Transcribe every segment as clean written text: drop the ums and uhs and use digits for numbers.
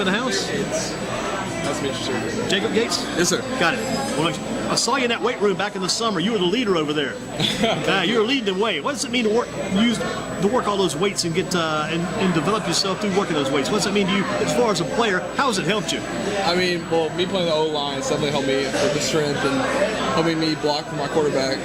in the house? Nice to meet you, sir. Jacob Gates? Yes, sir. Got it. Well, I saw you in that weight room back in the summer. You were the leader over there. You were leading the way. What does it mean to work all those weights and get and develop yourself through working those weights? What does it mean to you as far as a player? How has it helped you? I mean, well, me playing the O-line has definitely helped me with the strength and helping me block for my quarterback.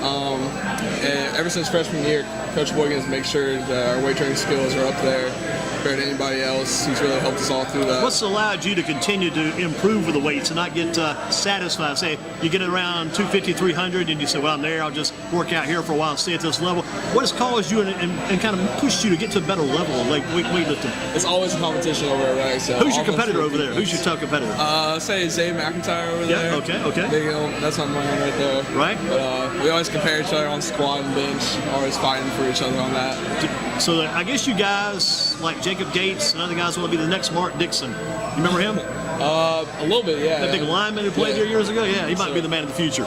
And ever since freshman year, Coach Boykins makes sure that our weight training skills are up there compared to anybody else. He's really helped us all through that. What's allowed you to continue to improve with the weights and not get satisfied? Say you get around 250, 300, and you say, well, I'm there. I'll just work out here for a while and stay at this level. What has caused you and kind of pushed you to get to a better level of weightlifting? It's always a competition over at Ragsdale. Who's your competitor over there? Who's your tough competitor? Say Zay McIntyre over there. Okay. That's my man right there. Right. But we always compare each other on squat and bench. Always fighting for each other on that. So I guess you guys, like Jacob Gates and other guys, want to be the next Mark Dixon. You remember him? A little bit, yeah. That big lineman who played here years ago? Yeah, he might be the man of the future.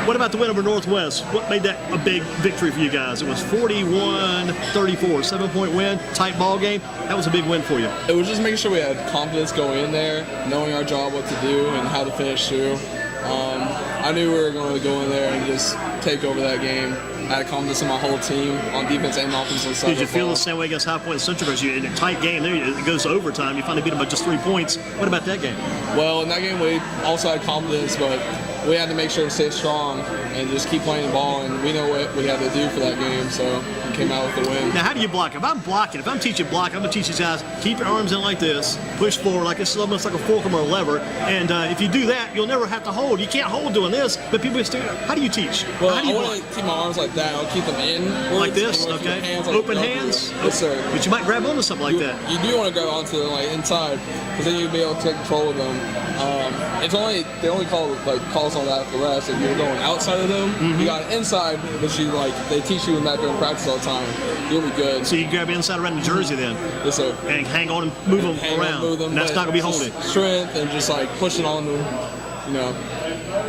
What about the win over Northwest? What made that a big victory for you guys? It was 41-34, 7-point win, tight ball game. That was a big win for you. It was just making sure we had confidence going in there, knowing our job, what to do, and how to finish through. I knew we were going to go in there and just take over that game. I had confidence in my whole team on defense and offensive side. Did you feel the same way against High Point Central? Because in a tight game there, it goes to overtime. You finally beat them by just 3 points. What about that game? Well, in that game, we also had confidence, but we had to make sure to stay strong and just keep playing the ball, and we know what we had to do for that game, so we came out with the win. Now, how do you block? If I'm teaching block, I'm going to teach these guys, keep your arms in like this, push forward like it's almost like a fulcrum or a lever, and if you do that, you'll never have to hold. You can't hold doing this, but people still, how do you teach? Well, how do you I want to keep my arms like that. I'll keep them in. Like this, okay? Hands open hands? Yes, sir. But you might grab onto something like that. You do want to grab onto them like inside, because then you'll be able to take control of them. They only call us on that for the rest. If you're going outside of them, you got it inside, but they teach you in that during practice all the time. You'll be good. So you grab inside around the jersey then? Yes, sir. And hang on and move them around. And that's not going to be holding. Strength and just like pushing on them, you know.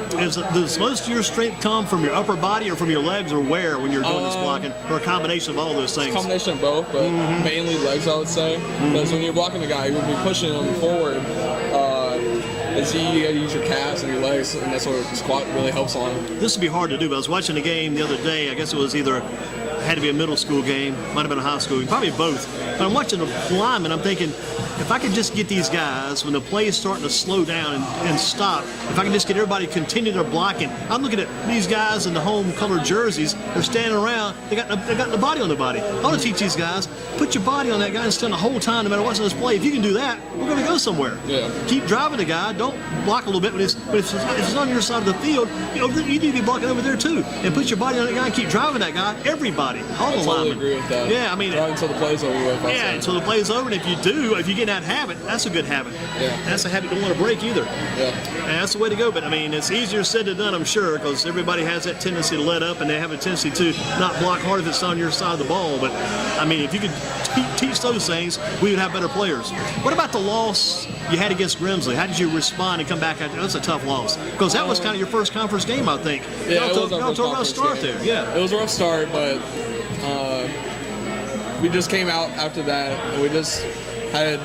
Does most of your strength come from your upper body or from your legs, or where when you're doing this blocking, or a combination of all those things? It's a combination of both, but mainly legs, I would say. Because when you're blocking a guy, you're going to be pushing him forward. And so you got to use your calves and your legs, and that's what squat really helps on. This would be hard to do, but I was watching a game the other day. I guess it was had to be a middle school game, might have been a high school game, probably both. But I'm watching the linemen, I'm thinking, if I could just get these guys, when the play is starting to slow down and stop, if I can just get everybody to continue their blocking. I'm looking at these guys in the home colored jerseys, they're standing around, they got the body on the body. I want to teach these guys, put your body on that guy and stand the whole time, no matter what's in this play. If you can do that, we're going to go somewhere. Yeah. Keep driving the guy, don't block a little bit, but if it's on your side of the field, you need to be blocking over there too. And put your body on that guy and keep driving that guy, everybody, all the linemen. I totally agree with that. Yeah, I mean, right until the play's over with. Yeah, until the play's over, and if you get in that habit, that's a good habit. Yeah. That's a habit you don't want to break either. Yeah. And that's the way to go. But I mean, it's easier said than done, I'm sure, because everybody has that tendency to let up, and they have a tendency to not block hard if it's on your side of the ball. But I mean, if you could teach those things, we would have better players. What about the loss you had against Grimsley? How did you respond and come back after? That's a tough loss, because that was kind of your first conference game, I think. Yeah, it was a rough start there. Yeah, it was a rough start, but we just came out after that, and we just had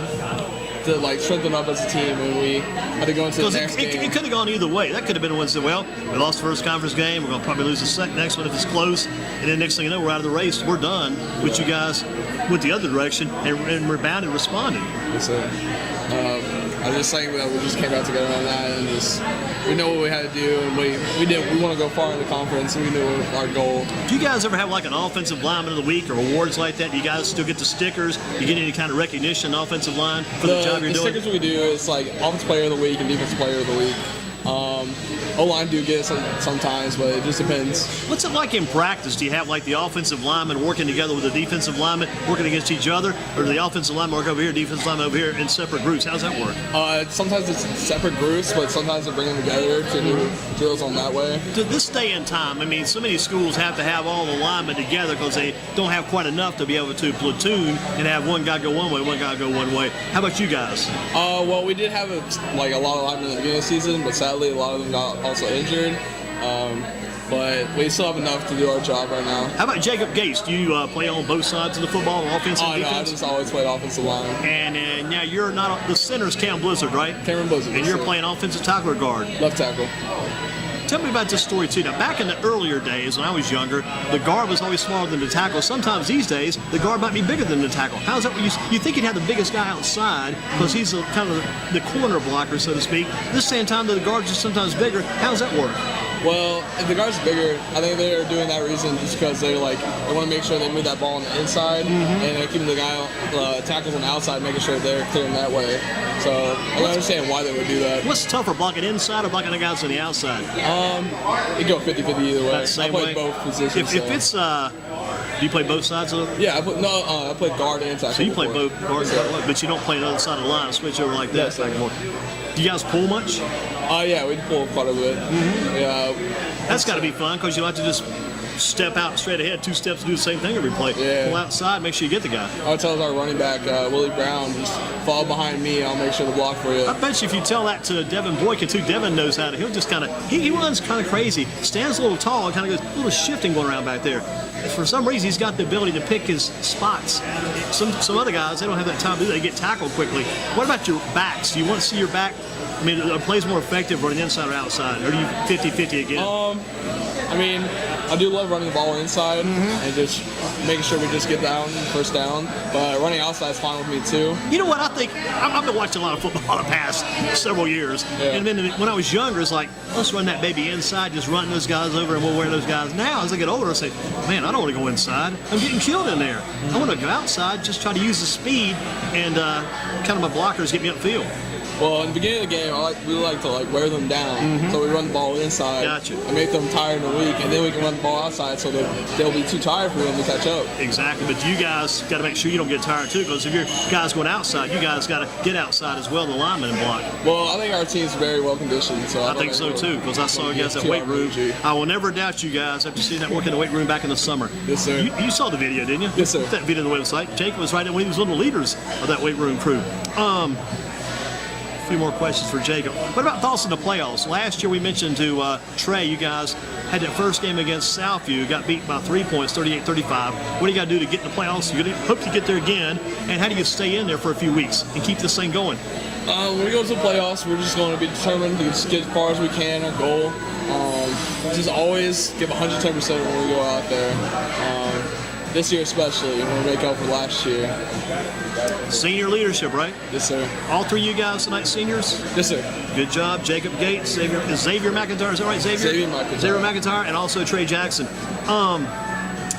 to strengthen up as a team, and we had to go into the next game. It could have gone either way. That could have been one that said, well, we lost the first conference game, we're going to probably lose the next one if it's close, and then next thing you know, we're out of the race, we're done. But you guys went the other direction and rebounded and responded. Yes, sir. I was just saying that we just came out together on that, and we know what we had to do, and we want to go far in the conference, and we knew our goal. Do you guys ever have like an offensive lineman of the week or awards like that? Do you guys still get the stickers? You get any kind of recognition offensive line for the job you're doing? The stickers we do is like offensive player of the week and defensive player of the week. O-line do get it sometimes, but it just depends. What's it like in practice? Do you have like the offensive lineman working together with the defensive lineman, working against each other, or do the offensive lineman work over here, defensive lineman over here in separate groups? How does that work? Sometimes it's separate groups, but sometimes they bring them together to do drills on that way. To this day and time, I mean, so many schools have to have all the linemen together because they don't have quite enough to be able to platoon and have one guy go one way, one guy go one way. How about you guys? Well, we did have a lot of linemen at the beginning of the season, but sadly a lot of them got also injured. but we still have enough to do our job right now. How about Jacob Gates? Do you play on both sides of the football, offense and Oh, no, I defense? just always played offensive line. And now you're not the center's Cam Blizzard, right? Cameron Blizzard. And you're playing offensive tackle or guard. Left tackle. Tell me about this story too. Now, back in the earlier days when I was younger, the guard was always smaller than the tackle. Sometimes these days, the guard might be bigger than the tackle. How's that? You think you'd have the biggest guy outside because he's kind of the corner blocker, so to speak. This same time, the guards are sometimes bigger. How's that work? Well, if the guard's bigger, I think they're doing that reason just because they want to make sure they move that ball on the inside, and they're keeping the guy tackles on the outside, making sure they're clearing that way. So I don't understand why they would do that. What's tougher, blocking inside or blocking the guys on the outside? You go 50-50 either way. That's the same I play way? both positions. If it's do you play both sides of it? Yeah, I play guard and tackle. So you play before. both guard and tackle, but you don't play the other side of the line and switch over like that. Yes, sir. Do you guys pull much? Yeah, we pull quite a bit. Yeah. That's got to be fun because you don't have to just step out straight ahead, 2 steps, do the same thing every play. Yeah. Pull outside, make sure you get the guy. I tell our running back, Willie Brown, just fall behind me. I'll make sure to block for you. I bet you if you tell that to Devin Boykin too, Devin knows how to. He'll just kind of he runs kind of crazy, stands a little tall, and kind of goes a little shifting going around back there. For some reason, he's got the ability to pick his spots. Some other guys, they don't have that time to do that. They get tackled quickly. What about your backs? Do you want to see your back? I mean, are plays more effective running inside or outside? Or do you 50-50 again? I mean, I do love running the ball inside and just making sure we just get down, first down. But running outside is fine with me too. You know what I think? I've been watching a lot of football the past several years. Yeah. And then when I was younger, it's like, let's run that baby inside, just run those guys over and we'll wear those guys. Now, as I get older, I say, man, I don't want to go inside. I'm getting killed in there. I want to go outside, just try to use the speed and kind of my blockers get me upfield. Well, in the beginning of the game, we like to wear them down, so we run the ball inside Gotcha. and make them tired and weak, and then we can run the ball outside so they'll be too tired for them to catch up. Exactly, but you guys got to make sure you don't get tired too, because if your guys going outside, you guys got to get outside as well, the lineman and block. Well, I think our team's very well conditioned, so I think so too, because I saw you guys at weight room. I will never doubt you guys after seeing that work in the weight room back in the summer. Yes, sir. You saw the video, didn't you? Yes, sir. That video on the website. Jake was right there when he was one of the leaders of that weight room crew. A few more questions for Jacob. What about thoughts in the playoffs? Last year we mentioned to Trey, you guys had that first game against Southview, got beat by 3 points, 38-35. What do you got to do to get in the playoffs? You hope to get there again, and how do you stay in there for a few weeks and keep this thing going? When we go to the playoffs, we're just going to be determined to just get as far as we can, our goal. Just always give 110% when we go out there. This year especially, when we make up for last year. Senior leadership, right? Yes, sir. All three of you guys tonight seniors? Yes, sir. Good job. Jacob Gates, Xavier McIntyre, is that right, Xavier? Xavier McIntyre. Xavier McIntyre, and also Trey Jackson.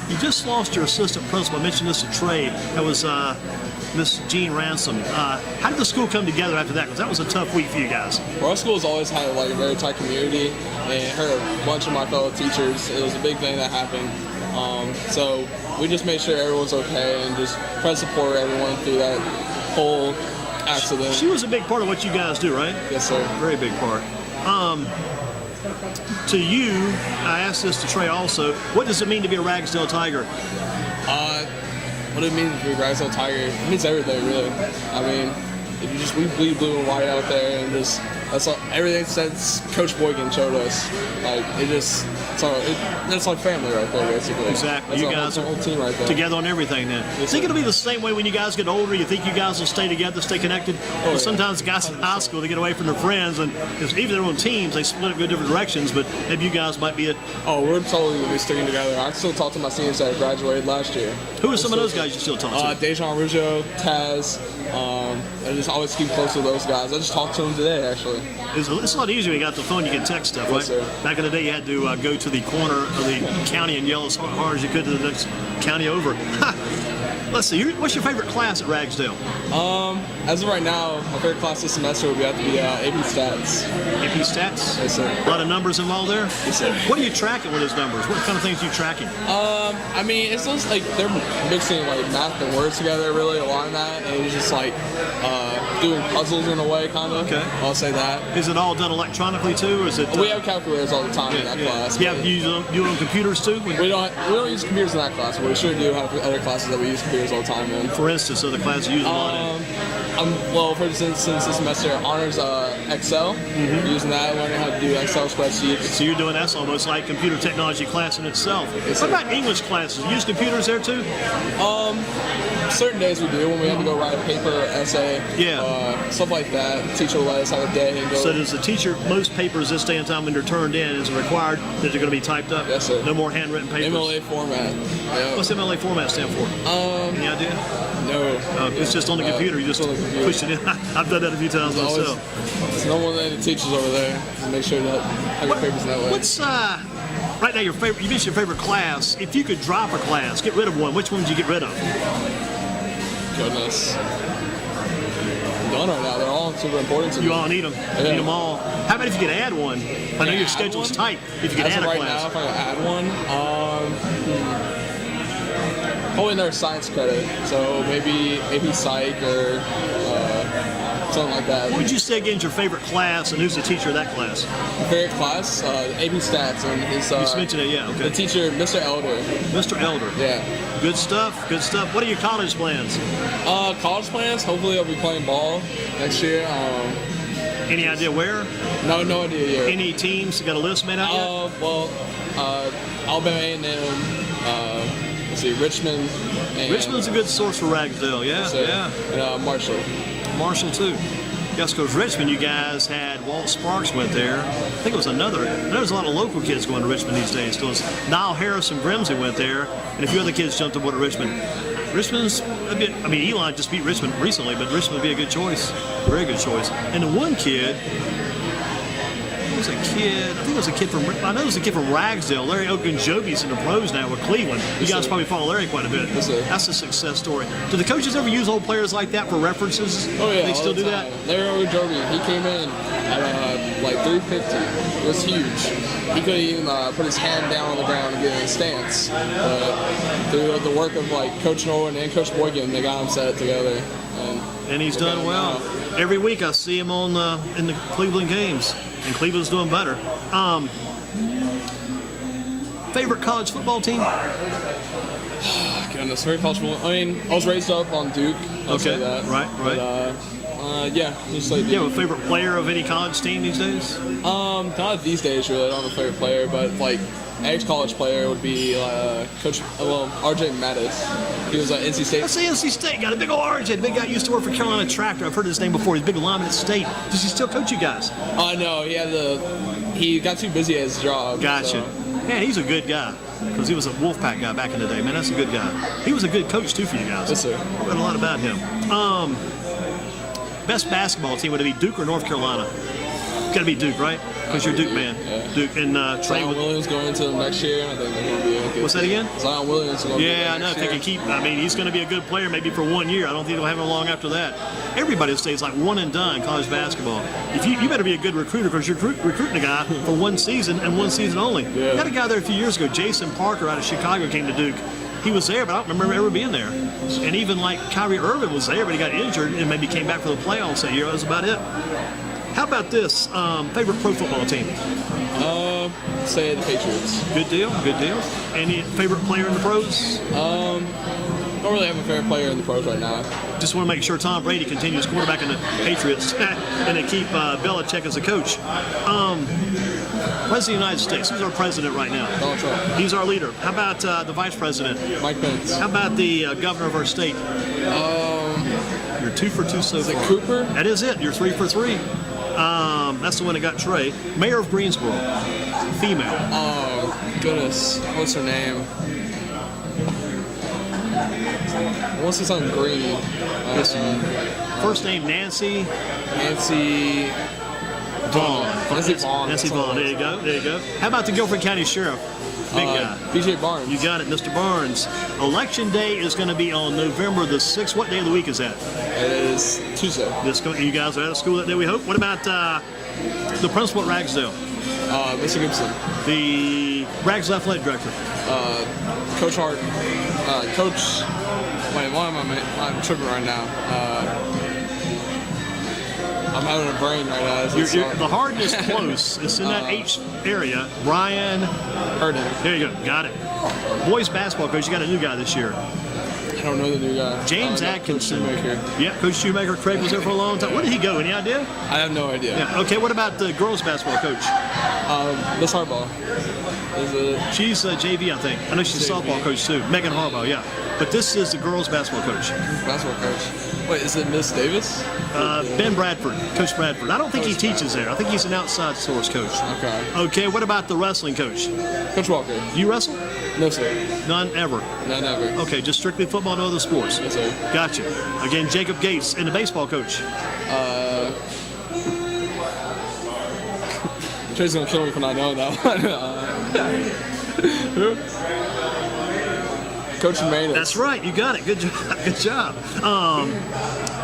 You just lost your assistant principal. I mentioned this to Trey. That was Miss Jean Ransom. How did the school come together after that? Because that was a tough week for you guys. Well, our school's always had a very tight community, and heard a bunch of my fellow teachers. It was a big thing that happened. So we just made sure everyone's okay and just try to support everyone through that whole accident. She was a big part of what you guys do, right? Yes, sir. Very big part. To you, I asked this to Trey also, what does it mean to be a Ragsdale Tiger? What it means to be a Ragsdale Tiger, it means everything, really. I mean, if you just, we bleed blue and white out there, and just, that's all, everything since Coach Boykin showed us. That's like family right there, basically. Exactly. That's you guys whole team right there. together on everything then. Yes, Think sir. it'll be the same way when you guys get older? You think you guys will stay together, stay connected? yeah. Sometimes guys in high school, they get away from their friends, and even their own teams, they split up, go different directions, but maybe you guys might be Oh, we're totally going to be sticking together. I still talk to my seniors that graduated last year. Who are some of those guys you still talk to? Dejan Rougeau, Taz. I just always keep close to those guys. I just talked to them today, actually. It's a lot easier when you got the phone, you can text stuff, right? Yes, sir. Back in the day, you had to go to the corner of the county and yell as hard as you could to the next county over. Let's see, what's your favorite class at Ragsdale? As of right now, my favorite class this semester would have to be AP Stats. AP Stats? Yes, sir. A lot of numbers involved there? Yes, sir. What are you tracking with those numbers? What kind of things are you tracking? I mean, it's just they're mixing math and words together really a lot in that, and it's just doing puzzles in a way, kind of. Okay. I'll say that. Is it all done electronically too, or is it? We have calculators all the time in that class. You have do it on computers too? We don't use computers in that class, but we sure do have other classes that we use computers all the time in. For instance, other classes use a lot in. Well, for instance, since this semester, honors Excel. Using that, learning how to do Excel spreadsheets. So you're doing that's almost like computer technology class in itself. Yes, What sir. about English classes? You use computers there too? Certain days we do when we have to go write a paper, essay, stuff like that. The teacher will let us have a day and go. So does the teacher, most papers this day and time when they're turned in, is it required that they're going to be typed up? Yes, sir. No more handwritten papers? MLA format. Yep. What's MLA format stand for? Any idea? No. It's just on the computer. You just it's on the computer. push it in. I've done that a few times myself. It's no more than the teachers over there to make sure that have your papers that way. What's right now your favorite? You mentioned your favorite class. If you could drop a class, get rid of one, which one would you get rid of? Goodness. I'm done right now. They're all super important to me. You all need them. You need them all. How about if you could add one? I know your schedule's tight. If you could As add of a right class. now, if I could add one, probably another science credit. So maybe AP Psych or something like that. What would you say again is your favorite class, and who's the teacher of that class? My favorite class, AP Stats, and his You just mentioned it, yeah. the Okay. teacher, Mr. Elder. Mr. Elder. Yeah. Good stuff. Good stuff. What are your college plans? College plans. Hopefully, I'll be playing ball next year. Any idea where? No idea yet. Any teams? You got a list made out yet? Well, Alabama A&M. Let's see, Richmond. And Richmond's a good source for Ragsdale. Yeah, so, yeah. And Marshall. Marshall too. Yes, because Richmond, you guys had Walt Sparks went there. I think it was another. There's a lot of local kids going to Richmond these days. So Niall Harris and Grimsley went there, and a few other kids jumped aboard at Richmond. Richmond's a bit. I mean, Elon just beat Richmond recently, but Richmond would be a good choice. Very good choice. And the one kid. I think it was a kid from. I know it was a kid from Ragsdale. Larry Ogunjobi's in the pros now with Cleveland. You guys probably follow Larry quite a bit. Yes, sir. That's a success story. Do the coaches ever use old players like that for references? Oh yeah, They still all the do time. that? Larry Ogunjobi, he came in at like 350. It was huge. He couldn't even put his hand down on the ground and get in a stance. But through the work of like Coach Nolan and Coach Boykin, they got him set together. And he's done well. Every week I see him on in the Cleveland games, and Cleveland's doing better. Favorite college football team? Goodness, very college football. I mean, I was raised up on Duke. I'll say that. Right. But, yeah, just like Duke. You have a favorite player of any college team these days? Not these days really. I don't have a favorite player, but like ex-college player would be RJ Mattis. He was at NC State. That's the NC State. Got a big old RJ. The big guy used to work for Carolina Tractor. I've heard his name before. He's a big lineman at State. Does he still coach you guys? No, he got too busy at his job. Gotcha. So. Man, he's a good guy. Because he was a Wolfpack guy back in the day. Man, that's a good guy. He was a good coach, too, for you guys. Yes, sir. I read a lot about him. Best basketball team, would it be Duke or North Carolina? Got to be Duke, right? Because you're Duke, man. Yeah. Duke and Trey. Zion Williams going into next year. I think they're going to be a good. What's that again? Zion Williams is going to be Yeah, I know. If they can keep, I mean, he's going to be a good player maybe for 1 year. I don't think they'll have him long after that. Everybody stays like one and done college basketball. If you better be a good recruiter because you're recruiting a guy for 1 season and 1 season only. Yeah. We got a guy there a few years ago, Jason Parker out of Chicago, came to Duke. He was there, but I don't remember ever being there. And even like Kyrie Irving was there, but he got injured and maybe came back for the playoffs that year. That was about it. How about this? Favorite pro football team? Say the Patriots. Good deal, good deal. Any favorite player in the pros? Don't really have a favorite player in the pros right now. Just want to make sure Tom Brady continues quarterback in the Patriots and they keep Belichick as a coach. President of the United States, who's our president right now? Donald Trump. He's our leader. How about the vice president? Mike Pence. How about the governor of our state? You're 2 for 2 so Is it far. Cooper? That is it. You're 3 for 3. That's the one that got Trey. Mayor of Greensboro, female. Oh, goodness. What's her name? What's his son? Green. First name Nancy Nancy Vaughn. Nancy Vaughn. Nancy Vaughn. There you go. There you go. How about the Guilford County Sheriff? Big guy. BJ Barnes. You got it, Mr. Barnes. Election day is going to be on November the 6th. What day of the week is that? It is Tuesday. You guys are out of school that day, we hope. What about the principal at Ragsdale? Mr. Gibson. The Ragsdale Athletic Director? Coach Hart. Coach. Wait, why am I'm tripping right now. I'm having a brain right now. The hard is close. It's in that H area. Brian. Herden. There you go. Got it. Boys basketball coach. You got a new guy this year. don't know the new guy. James Coach Atkinson. Shoemaker. Yeah, Coach Shoemaker. Craig was there for a long time. Where did he go? Any idea? I have no idea. Yeah. Okay, what about the girls basketball coach? Miss Harbaugh. Is it? She's JV, I think. I know she's a JV. softball coach too. Megan Harbaugh, yeah. But this is the girls basketball coach. Basketball coach. Wait, is it Miss Davis? Ben Bradford, Coach Bradford. I don't think he teaches there. I think he's an outside source coach. Okay. Okay, what about the wrestling coach? Coach Walker. Do you wrestle? No, sir. None ever. No, never. Okay, just strictly football, no other sports. Yes, sir. Gotcha. Again, Jacob Gates, and the baseball coach. Trey's gonna kill me for not knowing that one. Coach Manus. That's right. You got it. Good job. Good job.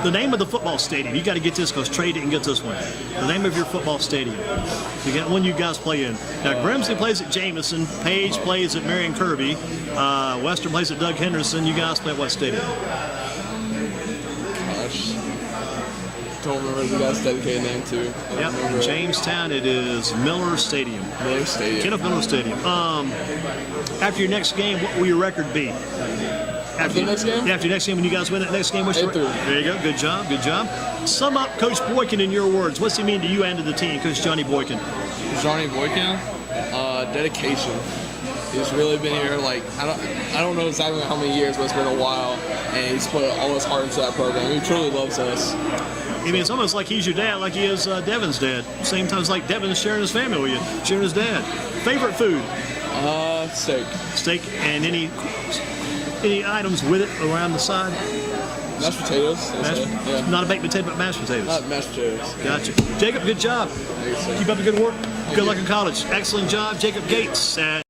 The name of the football stadium. You got to get this because Trey didn't get this one. The name of your football stadium. You got one you guys play in. Now, Grimsley plays at Jameson. Page plays at Marion Kirby. Western plays at Doug Henderson. You guys play at what stadium? Gosh. Don't remember the guy's dedicated name to. Yep. In Jamestown, it is Miller Stadium. Miller Stadium. Kenneth Miller Stadium. After your next game, what will your record be? After the next game? Yeah, after your next game, when you guys win that next game, what's your 8-3. There you go. Good job. Good job. Sum up Coach Boykin in your words. What's he mean to you and to the team, Coach Johnny Boykin? Johnny Boykin, dedication. He's really been here. Like I don't know exactly how many years, but it's been a while, and he's put all his heart into that program. He truly loves us. I mean, it's almost like he's your dad, like he is Devin's dad. Same time it's like Devin's sharing his family with you, sharing his dad. Favorite food? Steak. Steak, and any items with it around the side? Mashed potatoes. Yeah. Not a baked potato, but mashed potatoes. Not mashed potatoes. Gotcha. Jacob, good job. Thanks, sir. Keep up the good work. Good luck in college. Excellent job, Jacob Gates.